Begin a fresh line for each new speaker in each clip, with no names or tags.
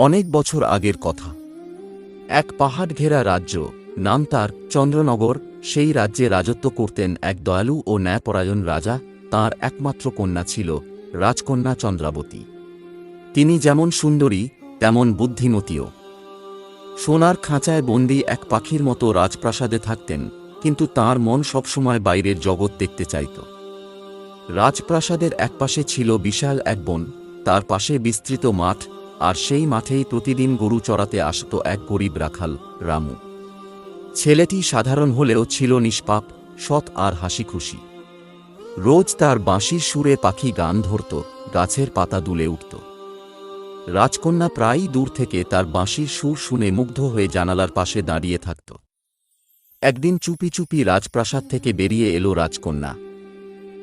অনেক বছর আগের কথা। এক পাহাড় ঘেরা রাজ্য, নাম তার চন্দ্রনগর। সেই রাজ্যে রাজত্ব করতেন এক দয়ালু ও ন্যায়পরায়ণ রাজা। তাঁর একমাত্র কন্যা ছিল রাজকন্যা চন্দ্রাবতী। তিনি যেমন সুন্দরী তেমন বুদ্ধিমতীও। সোনার খাঁচায় বন্দী এক পাখির মতো রাজপ্রাসাদে থাকতেন, কিন্তু তাঁর মন সবসময় বাইরের জগৎ দেখতে চাইত। রাজপ্রাসাদের একপাশে ছিল বিশাল এক বন, তার পাশে বিস্তৃত মাঠ, আর সেই মাঠেই প্রতিদিন গরু চড়াতে আসত এক গরিব রাখাল, রামু। ছেলেটি সাধারণ হলেও ছিল নিষ্পাপ, সৎ আর হাসিখুশি। রোজ তার বাঁশির সুরে পাখি গান ধরত, গাছের পাতা দুলে উঠত। রাজকন্যা প্রায়ই দূর থেকে তার বাঁশির সুর শুনে মুগ্ধ হয়ে জানালার পাশে দাঁড়িয়ে থাকত। একদিন চুপি চুপি রাজপ্রাসাদ থেকে বেরিয়ে এলো রাজকন্যা।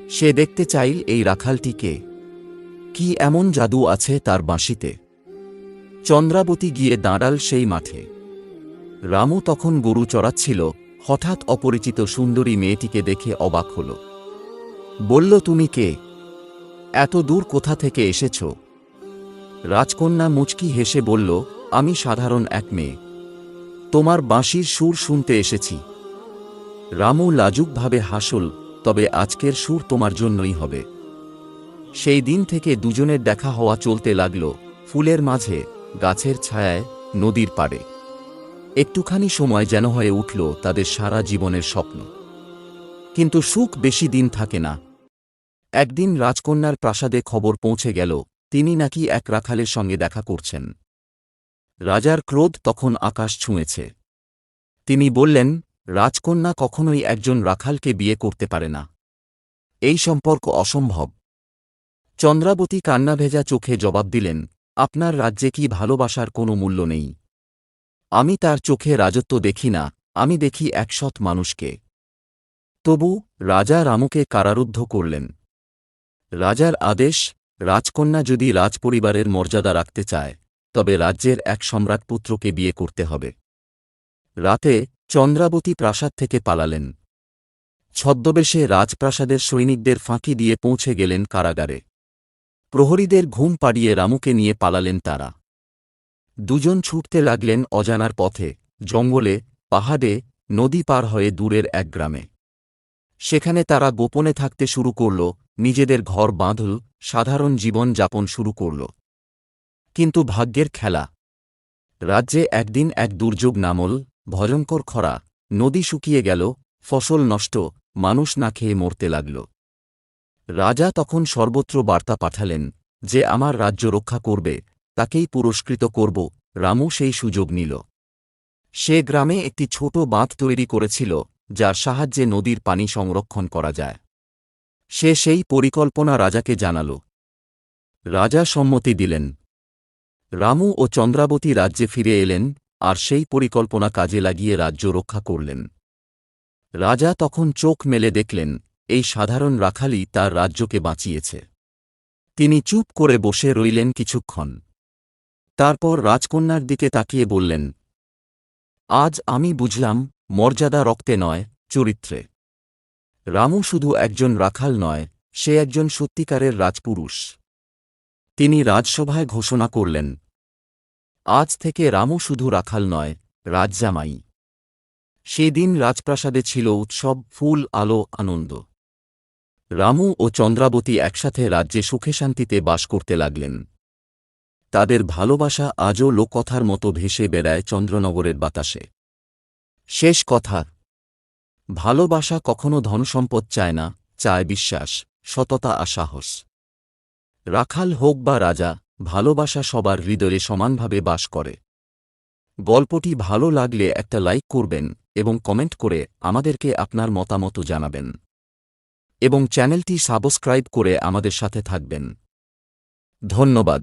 সে দেখতে চাইল এই রাখালটিকে, কি এমন জাদু আছে তার বাঁশিতে। চন্দ্রাবতী গিয়ে দাঁড়াল সেই মাঠে। রামু তখন গরু চড়াচ্ছিল, হঠাৎ অপরিচিত সুন্দরী মেয়েটিকে দেখে অবাক হল। বলল, তুমি কে? এত দূর কোথা থেকে এসেছ? রাজকন্যা মুচকি হেসে বলল, আমি সাধারণ এক মেয়ে, তোমার বাঁশির সুর শুনতে এসেছি। রামু লাজুকভাবে হাসল, তবে আজকের সুর তোমার জন্যই হবে। সেই দিন থেকে দুজনের দেখা হওয়া চলতে লাগল, ফুলের মাঝে, গাছের ছায়ায়, নদীর পাড়ে। একটুখানি সময় যেন হয়ে উঠল তাদের সারা জীবনের স্বপ্ন। কিন্তু সুখ বেশি দিন থাকে না। একদিন রাজকন্যার প্রাসাদে খবর পৌঁছে গেল, তিনি নাকি এক রাখালের সঙ্গে দেখা করছেন। রাজার ক্রোধ তখন আকাশ ছুঁয়েছে। তিনি বললেন, রাজকন্যা কখনোই একজন রাখালকে বিয়ে করতে পারে না। এই সম্পর্ক অসম্ভব। চন্দ্রাবতী কান্নাভেজা চোখে জবাব দিলেন, আপনার রাজ্যে কি ভালোবাসার কোনো মূল্য নেই? আমি তার চোখে রাজত্ব দেখি না, আমি দেখি এক সৎ মানুষকে। তবু রাজা রামুকে কারারুদ্ধ করলেন। রাজার আদেশ, রাজকন্যা যদি রাজপরিবারের মর্যাদা রাখতে চায়, তবে রাজ্যের এক সম্রাটপুত্রকে বিয়ে করতে হবে। রাতে চন্দ্রাবতী প্রাসাদ থেকে পালালেন। ছদ্মবেশে রাজপ্রাসাদের সৈনিকদের ফাঁকি দিয়ে পৌঁছে গেলেন কারাগারে। প্রহরীদের ঘুম পাড়িয়ে রামুকে নিয়ে পালালেন তারা। দুজন ছুটতে লাগলেন অজানার পথে, জঙ্গলে, পাহাড়ে, নদী পার হয়ে দূরের এক গ্রামে। সেখানে তারা গোপনে থাকতে শুরু করল, নিজেদের ঘর বাঁধল, সাধারণ জীবন যাপন শুরু করল। কিন্তু ভাগ্যের খেলা। রাজ্যে একদিন এক দুর্যোগ নামল, ভয়ঙ্কর খরা, নদী শুকিয়ে গেল, ফসল নষ্ট, মানুষ না খেয়ে মরতে লাগল। রাজা তখন সর্বত্র বার্তা পাঠালেন, যে আমার রাজ্য রক্ষা করবে, তাকেই পুরস্কৃত করব। রামু সেই সুযোগ নিল। সে গ্রামে একটি ছোট বাঁধ তৈরি করেছিল, যার সাহায্যে নদীর পানি সংরক্ষণ করা যায়। সে সেই পরিকল্পনা রাজাকে জানাল। রাজা সম্মতি দিলেন। রামু ও চন্দ্রাবতী রাজ্যে ফিরে এলেন, আর সেই পরিকল্পনা কাজে লাগিয়ে রাজ্য রক্ষা করলেন। রাজা তখন চোখ মেলে দেখলেন, এই সাধারণ রাখালই তার রাজ্যকে বাঁচিয়েছে। তিনি চুপ করে বসে রইলেন কিছুক্ষণ। তারপর রাজকন্যার দিকে তাকিয়ে বললেন, আজ আমি বুঝলাম, মর্যাদা রক্তে নয়, চরিত্রে। রামু শুধু একজন রাখাল নয়, সে একজন সত্যিকারের রাজপুরুষ। তিনি রাজসভায় ঘোষণা করলেন, আজ থেকে রামু শুধু রাখাল নয়, রাজজামাই। সেদিন রাজপ্রাসাদে ছিল উৎসব, ফুল, আলো, আনন্দ। রামু ও চন্দ্রাবতী একসাথে রাজ্যে সুখে শান্তিতে বাস করতে লাগলেন। তাদের ভালোবাসা আজও লোককথার মতো ভেসে বেড়ায় চন্দ্রনগরের বাতাসে। শেষ কথা, ভালোবাসা কখনো ধনসম্পদ চায় না, চায় বিশ্বাস, সততা আর সাহস। রাখাল হোক বা রাজা, ভালোবাসা সবার হৃদয়ে সমানভাবে বাস করে। গল্পটি ভালো লাগলে একটা লাইক করবেন এবং কমেন্ট করে আমাদেরকে আপনার মতামত জানাবেন। এবং চ্যানেলটি সাবস্ক্রাইব করে আমাদের সাথে থাকবেন। ধন্যবাদ।